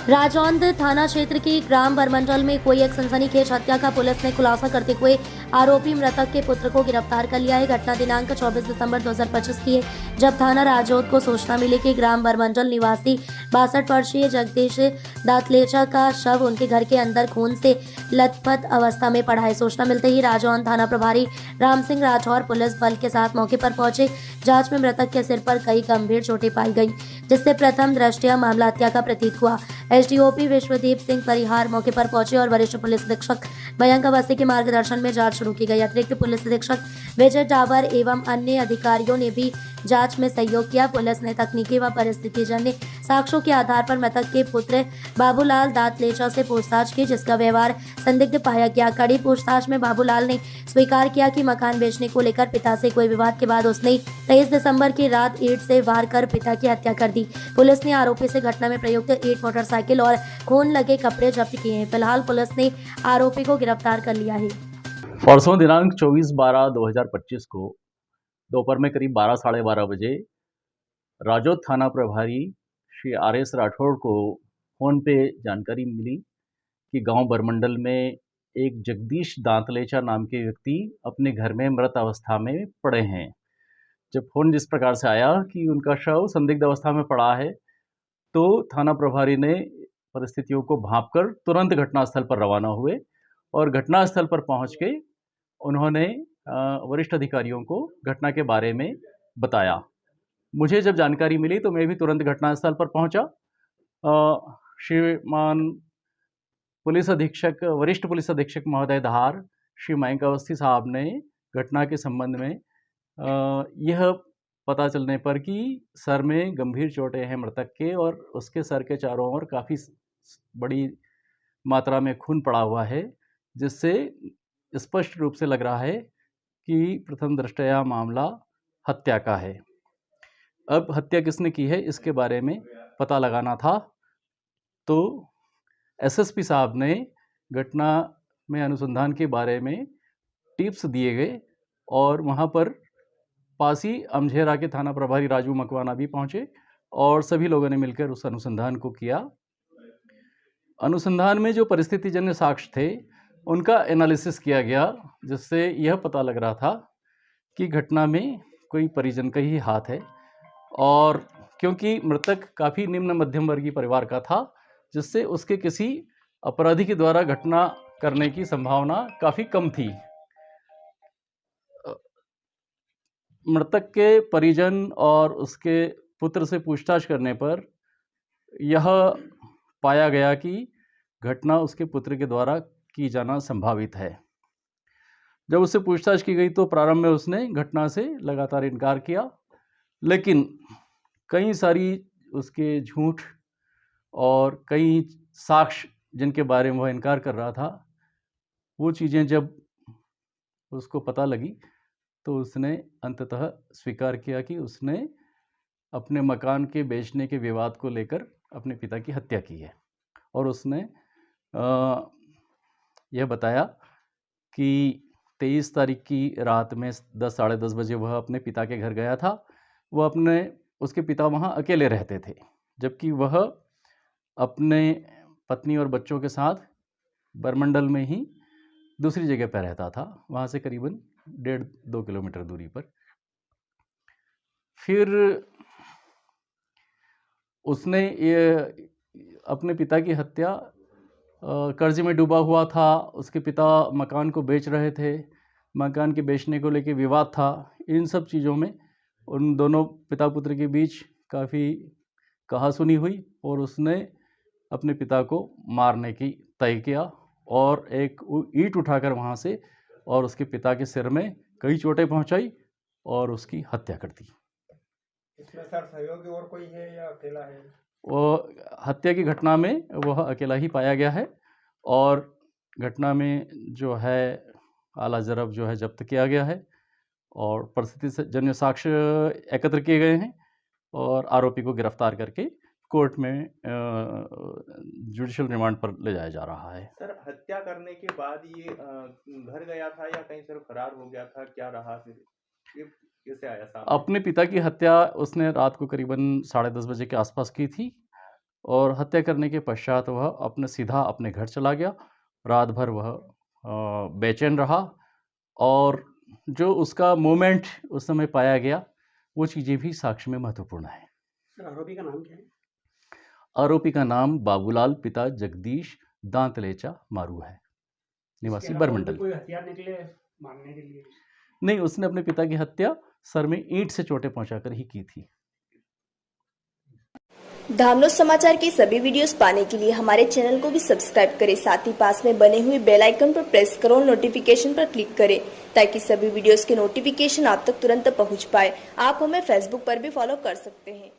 राजौंद थाना क्षेत्र के ग्राम बरमंडल में कोई एक सनसनीखेज हत्या का पुलिस ने खुलासा करते हुए आरोपी मृतक के पुत्र को गिरफ्तार कर लिया है। घटना दिनांक 24 दिसंबर 2025 की है, जब थाना राजौंद को सूचना मिली कि ग्राम बरमंडल निवासी 62 वर्षीय जगदीश दातलेचा का शव उनके घर के अंदर खून से लथपथ अवस्था में पड़ा है। सूचना मिलते ही राजौंद थाना प्रभारी राम सिंह राठौर पुलिस बल के साथ मौके पर पहुंचे। जांच में मृतक के सिर पर कई गंभीर चोटें पाई गई, जिससे प्रथम दृष्टया मामला हत्या का प्रतीत हुआ। एसडीओपी विश्वदीप सिंह परिहार मौके पर पहुंचे और वरिष्ठ पुलिस अधीक्षक मयंक अवस्थी के मार्गदर्शन में जांच शुरू की गई। अतिरिक्त पुलिस अधीक्षक विजय डावर एवं अन्य अधिकारियों ने भी जांच में सहयोग किया। पुलिस ने तकनीकी व परिस्थितिजन्य साक्ष्यों के आधार पर मृतक के पुत्र बाबूलाल दातलेचा से पूछताछ की, जिसका व्यवहार संदिग्ध पाया गया। कड़ी पूछताछ में बाबूलाल ने स्वीकार किया कि मकान बेचने को लेकर पिता से कोई विवाद के बाद उसने 23 दिसंबर की रात ईंट से वार कर पिता की हत्या कर दी। पुलिस ने आरोपी से घटना में प्रयुक्त ईंट, मोटरसाइकिल और खून लगे कपड़े जब्त किए हैं। फिलहाल पुलिस ने आरोपी को गिरफ्तार कर लिया है। परसों दिनांक 24/12/2025 को दोपहर में करीब 12 साढ़े 12 बजे राजौंद थाना प्रभारी श्री आर.एस. राठौड़ को फ़ोन पे जानकारी मिली कि गांव बरमंडल में एक जगदीश दांतलेचा नाम के व्यक्ति अपने घर में मृत अवस्था में पड़े हैं। जब फ़ोन जिस प्रकार से आया कि उनका शव संदिग्ध अवस्था में पड़ा है, तो थाना प्रभारी ने परिस्थितियों को भांपकर तुरंत घटनास्थल पर रवाना हुए और घटनास्थल पर पहुंच के उन्होंने वरिष्ठ अधिकारियों को घटना के बारे में बताया। मुझे जब जानकारी मिली तो मैं भी तुरंत घटनास्थल पर पहुंचा। श्रीमान वरिष्ठ पुलिस अधीक्षक महोदय धार श्री मयंक अवस्थी साहब ने घटना के संबंध में यह पता चलने पर कि सर में गंभीर चोटें हैं मृतक के और उसके सर के चारों ओर काफ़ी बड़ी मात्रा में खून पड़ा हुआ है, जिससे स्पष्ट रूप से लग रहा है कि प्रथम दृष्टया मामला हत्या का है। अब हत्या किसने की है इसके बारे में पता लगाना था, तो एसएसपी साहब ने घटना में अनुसंधान के बारे में टिप्स दिए गए और वहाँ पर पासी अमझेरा के थाना प्रभारी राजू मकवाना भी पहुँचे और सभी लोगों ने मिलकर उस अनुसंधान को किया। अनुसंधान में जो परिस्थितिजन्य साक्ष्य थे उनका एनालिसिस किया गया, जिससे यह पता लग रहा था कि घटना में कोई परिजन का ही हाथ है और क्योंकि मृतक काफ़ी निम्न मध्यम वर्गीय परिवार का था, जिससे उसके किसी अपराधी के द्वारा घटना करने की संभावना काफ़ी कम थी। मृतक के परिजन और उसके पुत्र से पूछताछ करने पर यह पाया गया कि घटना उसके पुत्र के द्वारा की जाना संभावित है। जब उससे पूछताछ की गई तो प्रारंभ में उसने घटना से लगातार इनकार किया, लेकिन कई सारी उसके झूठ और कई साक्ष्य जिनके बारे में वह इनकार कर रहा था, वो चीज़ें जब उसको पता लगी तो उसने अंततः स्वीकार किया कि उसने अपने मकान के बेचने के विवाद को लेकर अपने पिता की हत्या की है। और उसने यह बताया कि 23 तारीख की रात में 10 साढ़े 10 बजे वह अपने पिता के घर गया था। उसके पिता वहाँ अकेले रहते थे, जबकि वह अपने पत्नी और बच्चों के साथ बरमंडल में ही दूसरी जगह पर रहता था, वहाँ से करीबन 1.5-2 किलोमीटर दूरी पर। फिर उसने ये अपने पिता की हत्या कर्ज में डूबा हुआ था। उसके पिता मकान को बेच रहे थे, मकान के बेचने को लेकर विवाद था। इन सब चीज़ों में उन दोनों पिता पुत्र के बीच काफ़ी कहासुनी हुई और उसने अपने पिता को मारने की तय किया और एक ईंट उठाकर वहाँ से और उसके पिता के सिर में कई चोटें पहुँचाई और उसकी हत्या कर दी। इसमें सर सहयोगी और कोई है या अकेला है? वो हत्या की घटना में वह अकेला ही पाया गया है और घटना में जो है आला जरब जो है जब्त किया गया है और परिस्थिति से जन्य साक्ष्य एकत्र किए गए हैं और आरोपी को गिरफ्तार करके कोर्ट में जुडिशियल रिमांड पर ले जाया जा रहा है। सर, हत्या करने के बाद ये घर गया था या कहीं से फरार हो गया था, क्या रहा फिर? ये कैसे आया सामने? अपने पिता की हत्या उसने रात को करीबन 10:30 बजे के आसपास की थी और हत्या करने के पश्चात वह सीधा अपने घर चला गया। रात भर वह बेचैन रहा और जो उसका मूवमेंट उस समय पाया गया, वो चीज़ें भी साक्ष्य में महत्वपूर्ण है। सर, आरोपी का नाम क्या है? आरोपी का नाम बाबूलाल पिता जगदीश दांतलेचा मारू है, निवासी इसके अलावा बरमंडल। कोई हथियार निकले मारने के लिए? नहीं, उसने अपने पिता की हत्या सर में ईंट से चोटें पहुंचाकर ही की थी। धामनोद समाचार के सभी वीडियोस पाने के लिए हमारे चैनल को भी सब्सक्राइब करें, साथ ही पास में बने हुए बेल आइकन पर प्रेस करो और नोटिफिकेशन पर क्लिक करें ताकि सभी वीडियोस के नोटिफिकेशन आप तक तुरंत पहुंच पाए। आप हमें फेसबुक पर भी फॉलो कर सकते हैं।